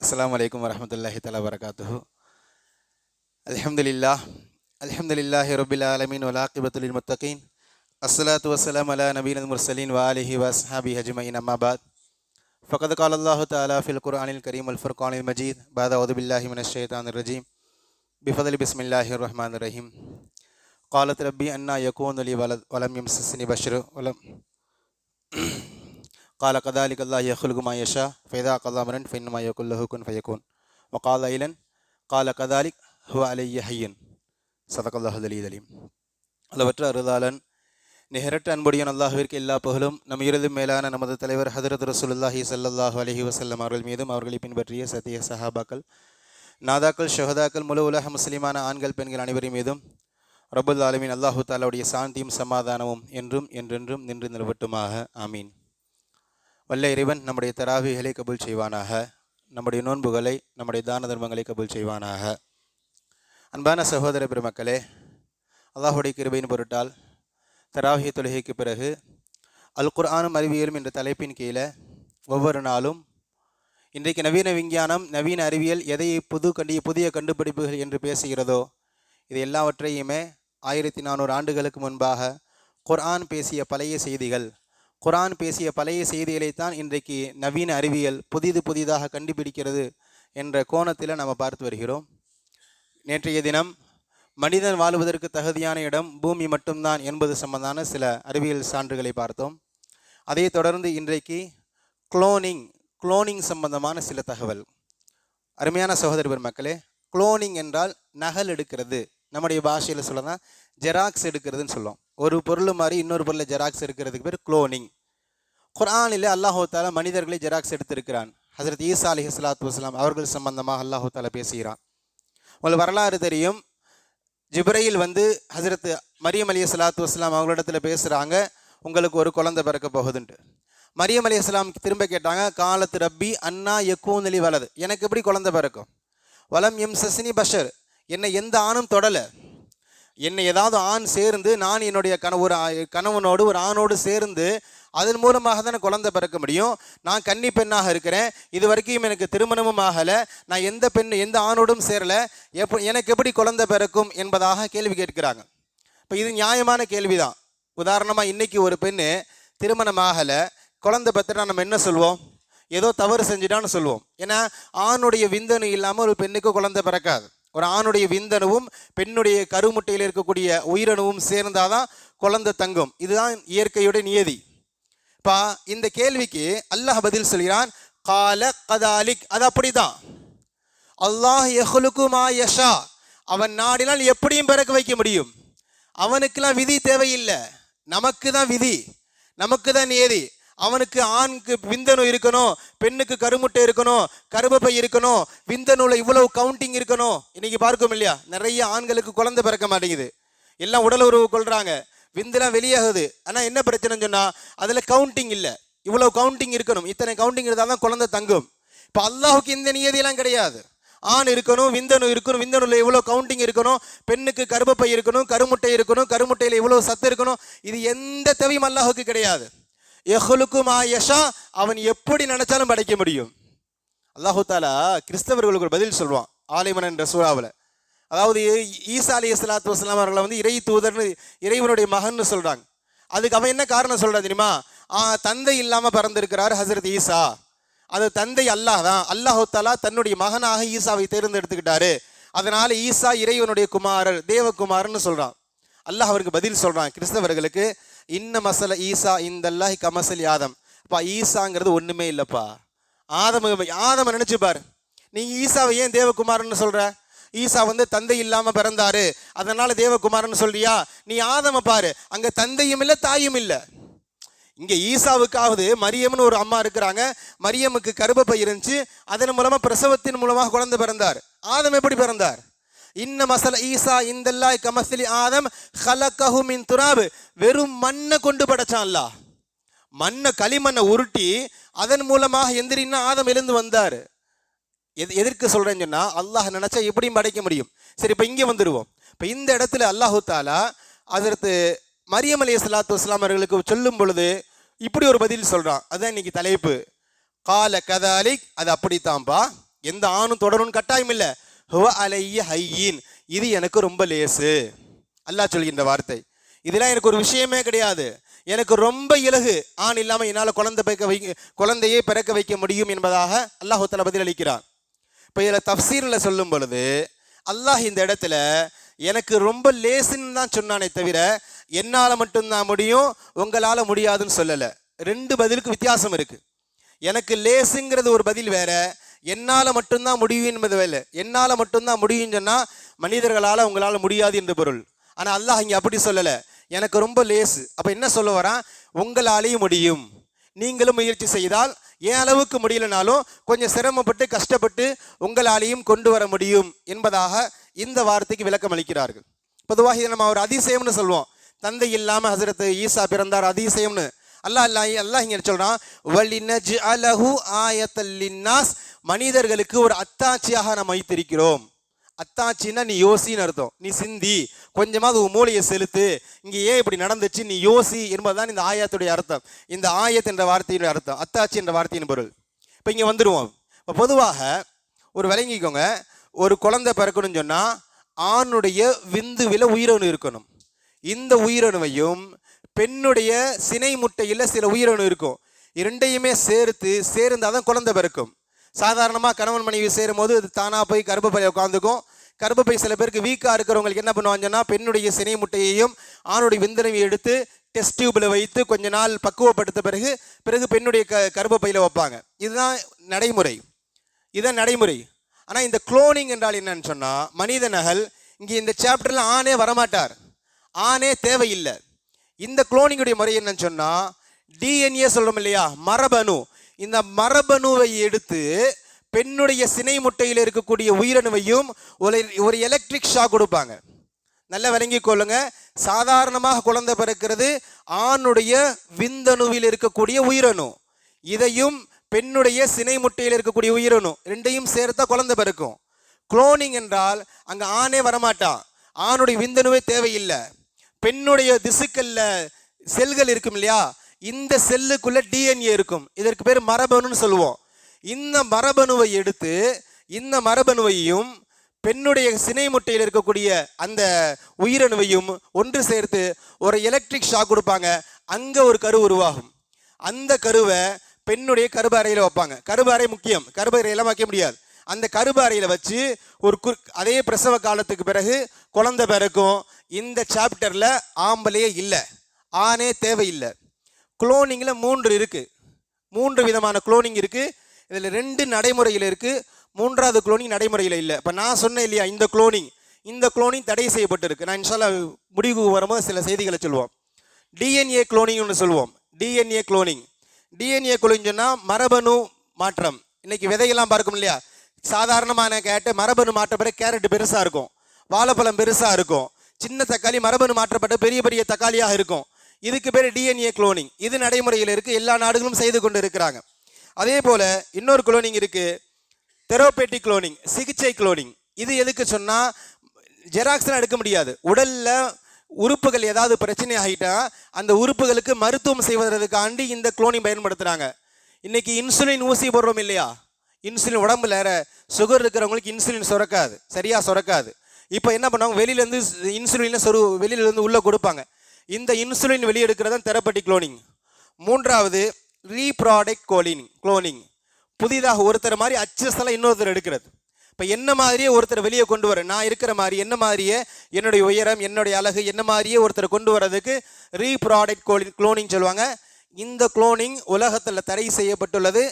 அஸ்ஸலாமு அலைக்கும் வரஹ்மத்துல்லாஹி தஆலா வரகாத்துஹு. அல்ஹம்துலில்லாஹ் அல்ஹம்துலில்லாஹி ரப்பில் ஆலமீன் வல் ஆகிபத்து லில் முத்தகீன். அஸ்ஸலாத்து வஸ்ஸலாமு அலா நபியில் முர்சலீன் வ ஆலிஹி வ அஸ்ஹாபிஹி அஜ்மஈன். அம்மா பஅத். ஃபகத் கால அல்லாஹு தஆலா ஃபில் குர்ஆனில் கரீம் வல் ஃபுர்கானில் மஜீத். பஅத அஊது பில்லாஹி மினஷ் ஷைத்தானிர் ரஜீம். பிஃபத்லி பிஸ்மில்லாஹிர் ரஹ்மானிர் ரஹீம். قالت ربي أنى يكون لي ولد ولم يمسسني بشر ولم قال كذلك الله يخلق ما يشاء فإذا قضى أمرا فإنما يقول له كن فيكون وقال أيضا قال كذلك هو علي هين. صدق الله العلي العليم. அளவற்ற அருளாளன் நிகரற்ற அன்புடையன் அல்லாஹ்விற்கு எல்லா புகழும் நம் இறுதியும் மேலான நமது தலைவர் ஹதரத் ரசூலுல்லாஹி ஸல்லல்லாஹு அலைஹி வஸல்லம் அவர்கள் மீதும் அவர்களை பின்பற்றிய சத்திய சஹாபாக்கள் நாதாக்கள் ஷஹதாக்கள் முழு உலக முஸ்லிமான ஆண்கள் பெண்கள் அனைவரின் மீதும் ரப்புல் ஆலமீன் அல்லாஹு தஆலாவுடைய சாந்தியும் சமாதானமும் என்றும் என்றென்றும் நின்று நிலவட்டுமாக. ஆமீன். வல்ல இறைவன் நம்முடைய தராவிகளை கபூல் செய்வானாக, நம்முடைய நோன்புகளை நம்முடைய தான தர்மங்களை கபூல் செய்வானாக. அன்பான சகோதர பெருமக்களே, அல்லாஹுடைய கிருபையின் பொருட்டால் தராவிஹ் தொழுகைக்கு பிறகு அல் குர்ஆனும் அறிவியலும் என்ற தலைப்பின் கீழே ஒவ்வொரு நாளும் இன்றைக்கு நவீன விஞ்ஞானம் நவீன அறிவியல் எதை புதிய கண்டுபிடிப்புகள் என்று பேசுகிறதோ இது எல்லாவற்றையுமே 1400 ஆண்டுகளுக்கு முன்பாக குர்ஆன் பேசிய பழைய செய்திகள், குர்ஆன் பேசிய பழைய செய்திகளைத்தான் இன்றைக்கு நவீன அறிவியல் புதிதாக கண்டுபிடிக்கிறது என்ற கோணத்தில் நாம் பார்த்து வருகிறோம். நேற்றைய தினம் மனிதன் வாழ்வதற்கு தகுதியான இடம் பூமி மட்டும்தான் என்பது சம்பந்தமான சில அறிவியல் சான்றுகளை பார்த்தோம். அதை தொடர்ந்து இன்றைக்கு குளோனிங் சம்பந்தமான சில தகவல். அருமையான சகோதர பெருமக்களே, குளோனிங் என்றால் நகல் எடுக்கிறது. நம்முடைய பாஷையில் சொல்லலாம் ஜெராக்ஸ் எடுக்கிறதுன்னு சொல்லுவோம். ஒரு பொருள் மாதிரி இன்னொரு பொருளை ஜெராக்ஸ் எடுக்கிறதுக்கு பேர் குளோனிங். குர்ஆனில் அல்லாஹு தஆலா மனிதர்களை ஜெராக்ஸ் எடுத்திருக்கிறான். ஹஜ்ரத் ஈசா அலைஹிஸ்ஸலாத்து வஸ்ஸலாம் அவர்கள் சம்பந்தமாக அல்லாஹு தஆலா பேசுகிறான். உங்களுக்கு வரலாறு தெரியும். ஜிப்ரையில் ஹஜ்ரத் மரியம் அலைஹிஸ்ஸலாத்து வஸ்ஸலாம் அவங்களிடத்தில் பேசுகிறாங்க, உங்களுக்கு ஒரு குழந்தை பிறக்க போகுதுன்ட்டு. மரியம் அலைஹிஸ்ஸலாம் திரும்ப கேட்டாங்க, காலத்து ரப்பி அன்னா யக்கூனு லி வலது, எனக்கு எப்படி குழந்தை பிறக்கும்? வலம் யம்சஸ்னி பஷர், என்னை எந்த ஆணும் தொடலை. என்னை ஏதாவது ஆண் சேர்ந்து நான் என்னுடைய கணவனோடு ஒரு ஆணோடு சேர்ந்து அதன் மூலமாக தான் குழந்தை பிறக்க முடியும். நான் கன்னி பெண்ணாக இருக்கிறேன், இது வரைக்கும் எனக்கு திருமணமும் ஆகலை, நான் எந்த ஆணோடும் சேரலை, எனக்கு எப்படி குழந்தை பிறக்கும் என்பதாக கேள்வி கேட்கிறாங்க. இப்போ இது நியாயமான கேள்விதான். உதாரணமாக இன்னைக்கு ஒரு பெண்ணு திருமணம் ஆகலை, குழந்தை பெற்றுட்டா நம்ம என்ன சொல்வோம்? ஏதோ தவறு செஞ்சுட்டான்னு சொல்லுவோம். ஏன்னா ஆணுடைய விந்தணு இல்லாமல் ஒரு பெண்ணுக்கு குழந்தை பிறக்காது. ஒரு ஆணுடைய விந்தணுவும் பெண்ணுடைய கருமுட்டையில் இருக்கக்கூடிய உயிரணுவும் சேர்ந்தாதான் குழந்தை தங்கும். இதுதான் இயற்கையுடைய நியதி. இப்போ இந்த கேள்விக்கு அல்லாஹ் பதில் சொல்கிறான், கால கதாலிக், அது அப்படிதான். அல்லாஹ் யஹ்லுகு மா யஷா, அவன் நாடினால் எப்படியும் பிறக்க வைக்க முடியும். அவனுக்கெல்லாம் விதி தேவையில்லை, நமக்கு தான் விதி, நமக்கு தான் நியதி. அவனுக்கு ஆணுக்கு விந்தணு இருக்கணும், பெண்ணுக்கு கருமுட்டை இருக்கணும், கருப்பப்பை இருக்கணும், விந்தணுல இவ்வளவு கவுண்டிங் இருக்கணும். இன்னைக்கு பார்க்கும் இல்லையா, நிறைய ஆண்களுக்கு குழந்தை பிறக்க மாட்டேங்குது, எல்லாம் உடல் உறவு கொள்றாங்க, விந்தெல்லாம் வெளியாகுது. ஆனால் என்ன பிரச்சனைன்னு சொன்னால் அதில் கவுண்டிங் இல்லை. இவ்வளவு கவுண்டிங் இருக்கணும், இத்தனை கவுண்டிங் இருந்தால் தான் குழந்தை தங்கும். இப்போ அல்லாஹுக்கு இந்த நியதியெல்லாம் கிடையாது. ஆண் இருக்கணும், விந்தணு இருக்கணும், விந்தணுல இவ்வளோ கவுண்டிங் இருக்கணும், பெண்ணுக்கு கருப்பப்பை இருக்கணும், கருமுட்டை இருக்கணும், கருமுட்டையில் இவ்வளோ சத்து இருக்கணும். இது எந்த தேவையும் அல்லாஹுக்கு கிடையாது. யஹ்லுகு மா யஷா, அவன் எப்படி நினைச்சாலும் படைக்க முடியும். அல்லாஹு தஆலா கிறிஸ்தவர்களுக்கு ஒரு பதில் சொல்வான் ஆல இம்ரான் என்ற சூராவில். அதாவது ஈசா அலைஹிஸ்ஸலாத்து வஸ்ஸலாம் அவர்களை இறை தூதர்னு, இறைவனுடைய மகன்னு சொல்றாங்க. அதுக்கு அவன் என்ன காரணம் சொல்றா தெரியுமா? தந்தை இல்லாம பிறந்திருக்கிறார் ஹஜ்ரத் ஈசா, அது தந்தை அல்லாஹ் தான். அல்லாஹு தஆலா தன்னுடைய மகனாக ஈசாவை தேர்ந்தெடுத்துக்கிட்டாரு, அதனால ஈசா இறைவனுடைய குமாரர், தேவகுமாரன்னு சொல்றான். அல்லாஹ் அவருக்கு பதில் சொல்றான் கிறிஸ்தவர்களுக்கு, இன்ன மசல ஈசா இந்தல்லாஹி கமசல் ஆதம். அப்பா ஈசாங்கிறது ஒண்ணுமே இல்லப்பா. ஆதம நினைச்சு பாரு, நீங்க ஈசாவை ஏன் தேவகுமாரன்னு சொல்ற? ஈசா தந்தை இல்லாம பிறந்தாரு அதனால தேவகுமாரன்னு சொல்றியா? நீ ஆதம பாரு, அங்க தந்தையும் இல்லை தாயும் இல்லை. இங்க ஈசாவுக்காவது மரியம்னு ஒரு அம்மா இருக்கிறாங்க, மரியமுக்கு கர்ப்பப்பை இருந்துச்சு, அதன் மூலமா பிரசவத்தின் மூலமாக குழந்தை பிறந்தார். ஆதம் எப்படி பிறந்தார்? இன்ன மசல ஈசா இந்தல்லாஹி கமஸ்லி ஆதம் ஹலகஹு மின் துராப், வெறும் மண்ணை கொண்டு படைச்சான் அல்லாஹ். களிமண்ணை உருட்டி அதன் மூலமாக எந்திரின்னா ஆதம் எழுந்து வந்தார். எதற்கு சொல்றேன்னு சொன்னா, அல்லாஹ் நினைச்சா எப்படியும் படைக்க முடியும். சரி, இப்போ இங்கே வந்துடுவோம். இப்போ இந்த இடத்துல அல்லாஹு தஆலா ஹஜ்ரத் மரியம் அலைஹிஸ்ஸலாத்து வஸ்ஸலாம் அவர்களுக்கு சொல்லும் பொழுது இப்படி ஒரு பதில் சொல்றான். அதுதான் இன்னைக்கு தலைப்பு. கால கதாலிக், அது அப்படித்தான்பா, எந்த ஆணும் தொடரும்னு கட்டாயம் இல்லை. ஹுவ அலைய ஹையின், இது எனக்கு ரொம்ப லேசு. அல்லாஹ் சொல்கின்ற வார்த்தை. இதெல்லாம் எனக்கு ஒரு விஷயமே கிடையாது, எனக்கு ரொம்ப இலகு, ஆண் இல்லாமல் என்னால் குழந்தையை பிறக்க வைக்க முடியும் என்பதாக அல்லாஹ் தஆலா பதில் அளிக்கிறான். இப்போ இதில் தஃப்சீரில் சொல்லும் பொழுது அல்லாஹ் இந்த இடத்துல எனக்கு ரொம்ப லேசுன்னு தான் சொன்னானே தவிர என்னால் மட்டும்தான் முடியும் உங்களால் முடியாதுன்னு சொல்லலை. ரெண்டு பதிலுக்கு வித்தியாசம் இருக்குது. எனக்கு லேசுங்கிறது ஒரு பதில் வேற, என்னால் மட்டும்தான் முடியும் என்பது வேலை. என்னால் மட்டும்தான் முடியும்னு சொன்னால் மனிதர்களால் உங்களால் முடியாது என்று பொருள். ஆனால் அல்லாஹ் இங்கே அப்படி சொல்லலை, எனக்கு ரொம்ப லேசு. அப்போ என்ன சொல்ல வரான், உங்களாலேயும் முடியும், நீங்களும் முயற்சி செய்தால் என் அளவுக்கு முடியலனாலும் கொஞ்சம் சிரமப்பட்டு கஷ்டப்பட்டு உங்களாலேயும் கொண்டு வர முடியும் என்பதாக இந்த வார்த்தைக்கு விளக்கம் அளிக்கிறார்கள். பொதுவாக இதை நம்ம ஒரு அதிசயம்னு சொல்லுவோம். தந்தை இல்லாமல் ஹசரத் ஈசா பிறந்தார், அதிசயம்னு. அல்லாஹ் இங்கே சொல்றான், வலினஜ்அலஹு ஆயத்தல் லின்னாஸ், மனிதர்களுக்கு ஒரு அத்தாட்சியாக நாம் வைத்திருக்கிறோம். அத்தாட்சின்னா நீ யோசின்னு அர்த்தம், நீ சிந்தி, கொஞ்சமாவது உன் மூளையை செலுத்து, இங்கே ஏன் இப்படி நடந்துச்சு நீ யோசி என்பதுதான் இந்த ஆயத்துடைய அர்த்தம். இந்த ஆயத் என்ற வார்த்தையுடைய அர்த்தம், அத்தாட்சி என்ற வார்த்தையின் பொருள். இப்போ இங்கே வந்துடுவோம். இப்போ பொதுவாக ஒரு விளங்கிக்கோங்க, ஒரு குழந்தை பிறக்கணும்னு சொன்னால் ஆணுடைய விந்துவில் உயிரணு இருக்கணும். இந்த உயிரணுவையும் பெண்ணுடைய சினை முட்டையில் சில உயிரணு இருக்கும், இரண்டையுமே சேர்ந்தால் தான் குழந்தை பிறக்கும். சாதாரணமாக கணவன் மனைவி சேரும் போது அது தானாக போய் கர்ப்பப்பையை உட்காந்துக்கும். கர்ப்பப்பை சில பேருக்கு வீக்காக இருக்கிறவங்களுக்கு என்ன பண்ணுவாங்கன்னா பெண்ணுடைய சினை முட்டையையும் ஆணுடைய விந்தணுவை எடுத்து டெஸ்ட் டியூபில் வைத்து கொஞ்ச நாள் பக்குவப்படுத்த பிறகு பெண்ணுடைய கர்ப்பப்பையில் வைப்பாங்க. இதுதான் நடைமுறை. ஆனால் இந்த குளோனிங் என்றால் என்னன்னு சொன்னால், மனித நகல் இங்கே இந்த சாப்டரில் ஆணே வரமாட்டார், ஆணே தேவையில்லை. இந்த குளோனிங்குடைய முறை என்னன்னு சொன்னால், டிஎன்ஏ சொல்கிறோம் இல்லையா, மரபணு, இந்த மரபணுவை எடுத்து பெண்ணுடைய சினை முட்டையில் இருக்கக்கூடிய உயிரணுவையும் ஒரு எலக்ட்ரிக் ஷாக் கொடுப்பாங்க. நல்லா விளங்கி கொள்ளுங்க, சாதாரணமாக குழந்தை பிறக்கிறது ஆணுடைய விந்தணுவில் இருக்கக்கூடிய உயிரணு, இதையும் பெண்ணுடைய சினை முட்டையில் இருக்கக்கூடிய உயிரணு ரெண்டையும் சேர்த்தா குழந்தை பிறக்கும். குளோனிங் என்றால் அங்கே ஆணே வரமாட்டான், ஆணுடைய விந்தணுவே தேவையில்லை, பெண்ணுடைய திசுக்கல்ல செல்கள் இருக்கும் இல்லையா, இந்த செல்லுக்குள்ள டிஎன்ஏ இருக்கும், இதற்கு பேர் மரபணுன்னு சொல்லுவோம். இந்த மரபணுவை எடுத்து இந்த மரபணுவையும் பெண்ணுடைய சினை முட்டையில் இருக்கக்கூடிய அந்த உயிரணுவையும் ஒன்று சேர்த்து ஒரு எலக்ட்ரிக் ஷாக் கொடுப்பாங்க. அங்கே ஒரு கரு உருவாகும். அந்த கருவை பெண்ணுடைய கருப்பு அறையில் வைப்பாங்க. கருப்பு அறை முக்கியம், கருப்பு அறையெல்லாம் வைக்க முடியாது. அந்த கருப்பு அறையில் வச்சு அதே பிரசவ காலத்துக்கு பிறகு குழந்தை பிறக்கும். இந்த சாப்டரில் ஆம்பளையே இல்லை, ஆணே தேவையில்லை. குளோனிங்கில் 3 விதமான குளோனிங் இருக்குது. இதில் 2 நடைமுறையில் இருக்குது, 3வது குளோனிங் நடைமுறையில் இல்லை. இப்போ நான் சொன்னேன் இல்லையா, இந்த குளோனிங் தடை செய்யப்பட்டிருக்கு. நான் இன்ஷால்லா முடிவுக்கு வரும்போது சில செய்திகளை சொல்லுவோம். டிஎன்ஏ குளோனிங் ஒன்று சொல்லுவோம். டிஎன்ஏ குளோனிங் சொன்னால் மரபணு மாற்றம். இன்னைக்கு விதையெல்லாம் பார்க்கும் இல்லையா, சாதாரணமான கேட்டு மரபணு மாற்றப்பட்ட கேரட் பெருசாக இருக்கும், வாழைப்பழம் பெருசாக இருக்கும், சின்ன தக்காளி மரபணு மாற்றப்பட்ட பெரிய பெரிய தக்காளியாக இருக்கும். இதுக்கு பேர் டிஎன்ஏ குளோனிங். இது நடைமுறையில் இருக்குது, எல்லா நாடுகளும் செய்து கொண்டு இருக்கிறாங்க. அதே போல் இன்னொரு குளோனிங் இருக்குது, தெரப்பேட்டிக் குளோனிங், சிகிச்சை குளோனிங். இது எதுக்கு சொன்னால், ஜெராக்ஸ்லாம் எடுக்க முடியாது, உடலில் உறுப்புகள் ஏதாவது பிரச்சனை ஆகிட்டா அந்த உறுப்புகளுக்கு மருத்துவம் செய்வதற்காண்டி இந்த குளோனிங் பயன்படுத்துகிறாங்க. இன்றைக்கி இன்சுலின் ஊசி போடுறோம் இல்லையா, இன்சுலின் உடம்புல சுகர் இருக்கிறவங்களுக்கு இன்சுலின் சரியாக சுரக்காது. இப்போ என்ன பண்ணுவாங்க, வெளியிலேருந்து இன்சுலின் வெளியிலேருந்து உள்ளே கொடுப்பாங்க. இந்த இன்சுலின் வெளியெடுக்கிறது தான் தெரப்பேட்டிக் குளோனிங். 3வது ரீப்ராடக்ட் குளோனிங், புதிதாக ஒருத்தர் மாதிரி அச்சஸ்லாம் இன்னொருத்தர் எடுக்கிறது. இப்போ என்ன மாதிரியே ஒருத்தர் வெளியே கொண்டு வர, நான் இருக்கிற மாதிரி என்ன மாதிரியே என்னுடைய உயரம் என்னுடைய அழகு என்ன மாதிரியே ஒருத்தர் கொண்டு வர்றதுக்கு ரீப்ராடக்ட் குளோனிங் சொல்லுவாங்க. இந்த குளோனிங் உலகத்தில் தடை செய்யப்பட்டுள்ளது.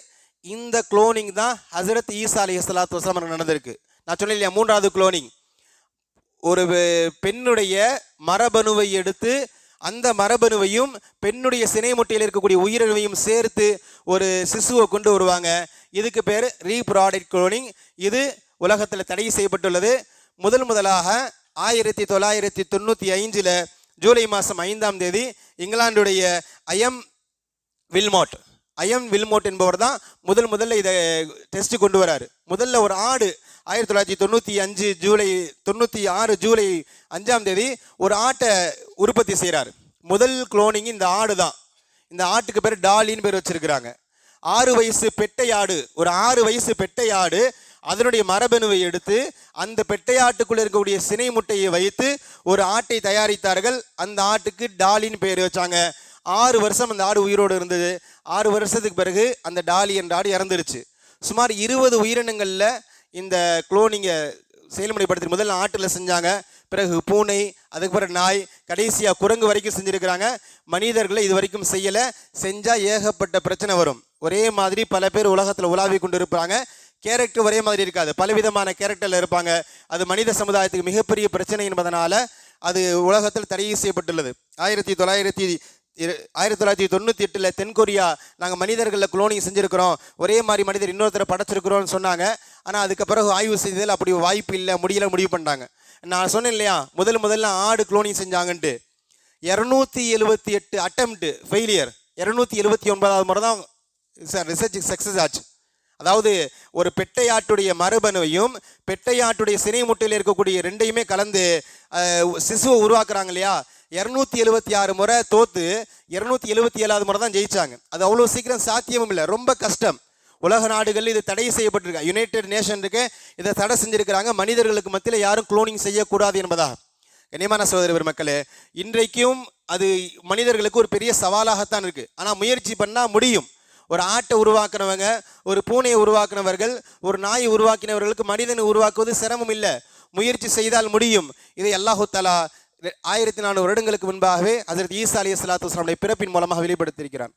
இந்த குளோனிங் தான் ஹசரத் ஈசா அலைஹிஸ்ஸலாத்து வஸலாம் நடந்திருக்கு. நான் சொன்னேன் இல்லையா, 3வது குளோனிங், ஒரு பெண்ணுடைய மரபணுவை எடுத்து அந்த மரபணுவையும் பெண்ணுடைய சினை முட்டையில் இருக்கக்கூடிய உயிரணுவையும் சேர்த்து ஒரு சிசுவை கொண்டு வருவாங்க. இதுக்கு பேர் ரீப்ராடக்ட் குளோனிங். இது உலகத்தில் தடை செய்யப்பட்டுள்ளது. முதலாக 1995 ஜூலை மாதம் 5ஆம் தேதி இங்கிலாந்துடைய அயம் வில்மோட் என்பவர் தான் முதல்ல இதை டெஸ்ட் கொண்டு வராரு. முதல்ல ஒரு ஆடு 1996 ஜூலை 5ஆம் தேதி ஒரு ஆட்டை உற்பத்தி செய்கிறார். முதல் குளோனிங் இந்த ஆடு தான். இந்த ஆட்டுக்கு பேர் டாலின்னு பேர் வச்சிருக்கிறாங்க. 6 வயசு பெட்டை ஆடு, ஒரு 6 வயசு பெட்டை ஆடு அதனுடைய மரபணுவை எடுத்து அந்த பெட்டையாட்டுக்குள்ள இருக்கக்கூடிய சினை முட்டையை வைத்து ஒரு ஆட்டை தயாரித்தார்கள். அந்த ஆட்டுக்கு டாலின்னு பெயர் வச்சாங்க. 6 வருஷம் அந்த ஆடு உயிரோடு இருந்தது. 6 வருஷத்துக்கு பிறகு அந்த டாலி என்ற ஆடு இறந்துருச்சு. சுமார் 20 உயிரினங்களில் இந்த குளோனிங்கை செயல்முறைப்படுத்தி முதல்ல ஆட்டில் செஞ்சாங்க, பிறகு பூனை, அதுக்கு பிறகு நாய், கடைசியாக குரங்கு வரைக்கும் செஞ்சுருக்கிறாங்க. மனிதர்களை இது வரைக்கும் செய்யலை. செஞ்சால் ஏகப்பட்ட பிரச்சனை வரும். ஒரே மாதிரி பல பேர் உலகத்தில் உலாவி கொண்டு இருப்பாங்க. கேரக்டர் ஒரே மாதிரி இருக்காது, பலவிதமான கேரக்டரில் இருப்பாங்க. அது மனித சமுதாயத்துக்கு மிகப்பெரிய பிரச்சனை என்பதனால அது உலகத்தில் தடை செய்யப்பட்டுள்ளது. 1998 தென்கொரியா நாங்கள் மனிதர்களில் குளோனிங் செஞ்சுருக்கிறோம், ஒரே மாதிரி மனிதர் இன்னொருத்தரை படைச்சிருக்கிறோம்னு சொன்னாங்க. ஆனால் அதுக்கு பிறகு ஆய்வு செய்ததில் அப்படி வாய்ப்பு இல்லை, முடிவு பண்ணிட்டாங்க. நான் சொன்னேன் இல்லையா, முதல்ல ஆடு குளோனிங் செஞ்சாங்கன்ட்டு. 278 அட்டெம்ப்ட் ஃபெயிலியர். 279வது முறை தான் ரிசர்ச் சக்ஸஸ் ஆச்சு. அதாவது ஒரு பெட்டையாட்டுடைய மரபணுவையும் பெட்டையாட்டுடைய சினை முட்டையில் இருக்கக்கூடிய ரெண்டையுமே கலந்து சிசுவை உருவாக்குறாங்க இல்லையா. 276 முறை தோத்து 277வது முறை தான் ஜெயிச்சாங்க. அது அவ்வளோ சீக்கிரம் சாத்தியமும் இல்லை, ரொம்ப கஷ்டம். உலக நாடுகளில் இது தடை செய்யப்பட்டிருக்காங்க. யுனைடெட் நேஷனுக்கு இதை தடை செஞ்சிருக்கிறாங்க, மனிதர்களுக்கு மத்தியில் யாரும் குளோனிங் செய்யக்கூடாது என்பதாக. கண்ணியமான சகோதர பெருமக்களே, இன்றைக்கும் அது மனிதர்களுக்கு ஒரு பெரிய சவாலாகத்தான் இருக்குது. ஆனால் முயற்சி பண்ணால் முடியும். ஒரு ஆட்டை உருவாக்குனவங்க, ஒரு பூனையை உருவாக்குனவர்கள், ஒரு நாயை உருவாக்கினவர்களுக்கு மனிதனை உருவாக்குவது சிரமம் இல்லை, முயற்சி செய்தால் முடியும். இதை அல்லாஹு தஆலா 1400 வருடங்களுக்கு முன்பாகவே ஹஜ்ரத் ஈசா அலைஹிஸ்ஸலாத்து வஸ்ஸலாமுடைய பிறப்பின் மூலமாக வெளிப்படுத்தியிருக்கிறான்.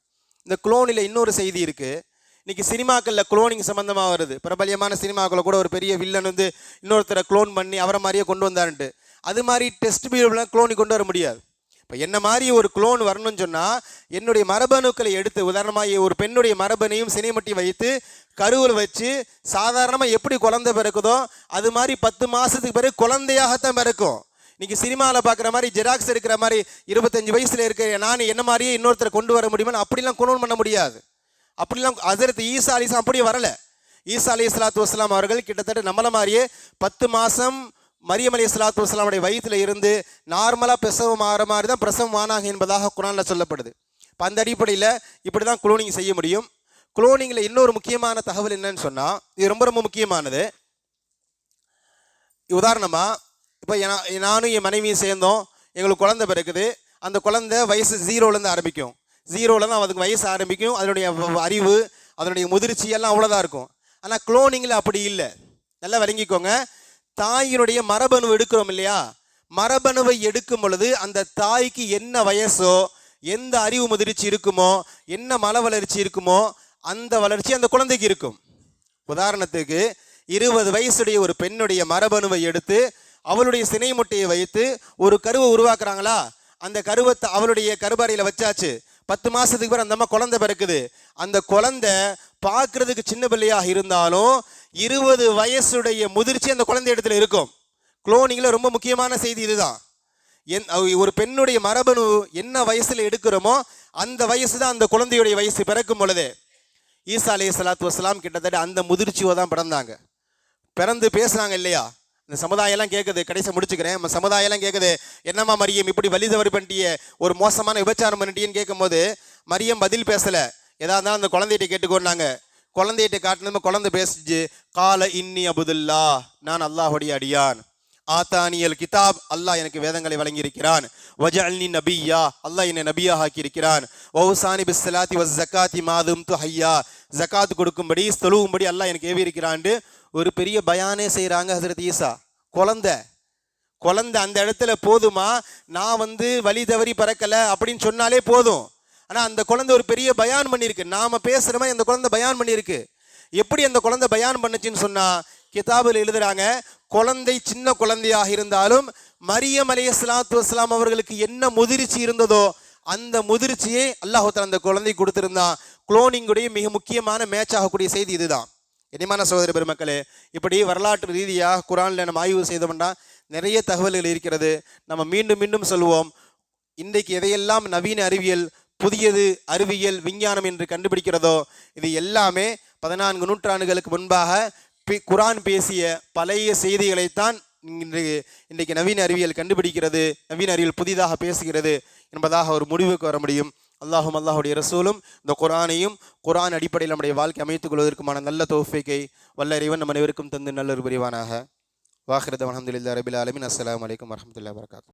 இந்த குளோனில் இன்னொரு செய்தி இருக்குது. இன்றைக்கி சினிமாக்களில் குளோனிங் சம்மந்தமாக வருது. பிரபல்யமான சினிமாக்களில் கூட ஒரு பெரிய வில்லன் வந்து இன்னொருத்தரை குளோன் பண்ணி அவரை மாதிரியே கொண்டு வந்தாருன்ட்டு. அது மாதிரி டெஸ்ட் பீரியட்லாம் குளோனி கொண்டு வர முடியாது. இப்போ என்ன மாதிரி ஒரு குளோன் வரணும்னு சொன்னால் என்னுடைய மரபணுக்களை எடுத்து, உதாரணமாக ஒரு பெண்ணுடைய மரபணையும் சினைமட்டி வைத்து கருவில் வச்சு சாதாரணமாக எப்படி குழந்தை பிறக்குதோ அது மாதிரி 10 மாதத்துக்கு பிறகு குழந்தையாகத்தான் பிறக்கும். இன்றைக்கி சினிமாவில் பார்க்குற மாதிரி ஜெராக்ஸ் இருக்கிற மாதிரி 25 வயசில் இருக்கிற நான் என்ன மாதிரியே இன்னொருத்தரை கொண்டு வர முடியுமா? அப்படிலாம் குளோன் பண்ண முடியாது. அப்படிலாம் ஹஜ்ரத் ஈசா அலைஹிஸ்ஸலாம் அப்படியே வரலை. ஈசா அலைஹிஸ்ஸலாத்து வஸ்ஸலாம் அவர்கள் கிட்டத்தட்ட நம்மள மாதிரியே 10 மாதம் மரியம் அலைஹிஸ்ஸலாத்து வஸ்ஸலாமுடைய வயிற்றில் இருந்து நார்மலாக பிரசவம் ஆகிற மாதிரி தான் பிரசவம் ஆனாங்க என்பதாக குர்ஆனில் சொல்லப்படுது. இப்போ அந்த அடிப்படையில் இப்படி தான் குளோனிங் செய்ய முடியும். குளோனிங்கில் இன்னொரு முக்கியமான தகவல் என்னன்னு சொன்னால், இது ரொம்ப ரொம்ப முக்கியமானது. உதாரணமாக இப்போ நானும் என் மனைவியும் சேர்ந்தோம், எங்களுக்கு குழந்தை பிறக்குது. அந்த குழந்தை வயசு 0லேருந்து ஆரம்பிக்கும். 0ல் தான் அதுக்கு வயசு ஆரம்பிக்கும். அதனுடைய அறிவு, அதனுடைய முதிர்ச்சி எல்லாம் அவ்வளோதான் இருக்கும். ஆனால் குளோனிங்கில் அப்படி இல்லை. நல்லா விளங்கிக்கோங்க. தாயினுடைய மரபணு எடுக்கிறோம் இல்லையா, மரபணுவை எடுக்கும் பொழுது அந்த தாய்க்கு என்ன வயசோ, எந்த அறிவு முதிர்ச்சி இருக்குமோ, என்ன மல வளர்ச்சி இருக்குமோ அந்த வளர்ச்சி அந்த குழந்தைக்கு இருக்கும். உதாரணத்துக்கு 20 வயசுடைய ஒரு பெண்ணுடைய மரபணுவை எடுத்து அவளுடைய சினை முட்டையை வைத்து ஒரு கருவை உருவாக்குறாங்களா, அந்த கருவை அவளுடைய கருவறையில் வச்சாச்சு. 10 மாதத்துக்கு பிறகு அந்த அம்மா குழந்தை பிறக்குது. அந்த குழந்தை பார்க்கறதுக்கு சின்ன பிள்ளையாக இருந்தாலும் 20 வயசுடைய முதிர்ச்சி அந்த குழந்தை இடத்துல இருக்கும். குளோனிங்கில் ரொம்ப முக்கியமான செய்தி இதுதான். ஒரு பெண்ணுடைய மரபணு என்ன வயசில் எடுக்கிறோமோ அந்த வயசு தான் அந்த குழந்தையுடைய வயசு பிறக்கும் பொழுதே. ஈசா அலைஹிஸ்ஸலாத்து வஸ்ஸலாம் கிட்டத்தட்ட அந்த முதிர்ச்சியோ தான் பிறந்தாங்க. பிறந்து பேசுனாங்க இல்லையா, இந்த சமுதாயம்லாம் கேட்குது. கடைசி முடிச்சுக்கிறேன். நம்ம சமுதாயம்லாம் கேட்குது, என்னம்மா மரியம் இப்படி வழி தவறு பண்ணிட்டியே, ஒரு மோசமான விபச்சாரம் பண்ணிட்டியன்னு கேட்கும்போது மரியம் பதில் பேசலை. எதா இருந்தாலும் அந்த குழந்தைகிட்ட கேட்டுக்கோன்னாங்க. குழந்தைகிட்ட காட்டினது குழந்தை பேசிச்சு, கால இன்னி அபுதுல்லா, நான் அல்லாஹுடைய அடியான். ஆத்தானியல் கிதாப், அல்லாஹ் எனக்கு வேதங்களை வழங்கியிருக்கிறான். வஜஅல்னி நபியா, அல்லாஹ் என்னை நபியாக ஆக்கியிருக்கிறான். வௌசானி பிஸ்ஸலாத்தி வஸ் ஜகாத்தி மாதும்து ஹய்யா, ஜகாத் கொடுக்கும்படி தொழுகும்படி அல்லாஹ் எனக்கு ஏவி இருக்கிறான்ட்டு ஒரு பெரிய பயானே செய்கிறாங்க ஹஜ்ரத் ஈசா. குழந்தை அந்த இடத்துல போதுமா, நான் வழி தவறி பறக்கலை அப்படின்னு சொன்னாலே போதும். ஆனால் அந்த குழந்தை ஒரு பெரிய பயான் பண்ணியிருக்கு. நாம் பேசுகிற மாதிரி அந்த குழந்தை பயான் பண்ணியிருக்கு. எப்படி அந்த குழந்தை பயான் பண்ணுச்சுன்னு சொன்னால், கிதாபில் எழுதுகிறாங்க, குழந்தை சின்ன குழந்தையாக இருந்தாலும் மரியம் அலைஹிஸ்ஸலாத்து வஸ்ஸலாம் அவர்களுக்கு என்ன முதிர்ச்சி இருந்ததோ அந்த முதிர்ச்சியை அல்லாஹ் தஆலா அந்த குழந்தை கொடுத்திருந்தான். குளோனிங்குடைய மிக முக்கியமான மேட்ச் ஆகக்கூடிய செய்தி இதுதான். இனிமான சகோதர பெருமக்களே, இப்படி வரலாற்று ரீதியாக குர்ஆனில் நம்ம ஆய்வு செய்தோம்னா நிறைய தகவல்கள் இருக்கிறது. நம்ம மீண்டும் மீண்டும் சொல்லுவோம், இன்றைக்கு எதையெல்லாம் நவீன அறிவியல், புதியது அறிவியல், விஞ்ஞானம் என்று கண்டுபிடிக்கிறதோ இது எல்லாமே 14 நூற்றாண்டுகளுக்கு முன்பாக குர்ஆன் பேசிய பழைய செய்திகளைத்தான் இன்றைக்கு நவீன அறிவியல் கண்டுபிடிக்கிறது, நவீன அறிவியல் புதிதாக பேசுகிறது என்பதாக ஒரு முடிவுக்கு வர முடியும். அல்லாஹுடைய ரசூலும் இந்த குர்ஆனையும் குர்ஆன் அடிப்படையில் நம்முடைய வாழ்க்கை அமைத்துக் கொள்வதற்குமான நல்ல தௌஃபீக்கை வல்ல இறைவன் நம் அனைவருக்கும் தந்து நல்லொரு புரிவானாக. வாஹிர தஅவானா அல்ஹம்துலில்லாஹி ரப்பில் ஆலமீன். அஸ்ஸலாமு அலைக்கும் வரஹ்மத்துல்லாஹி வபரகாத்துஹு.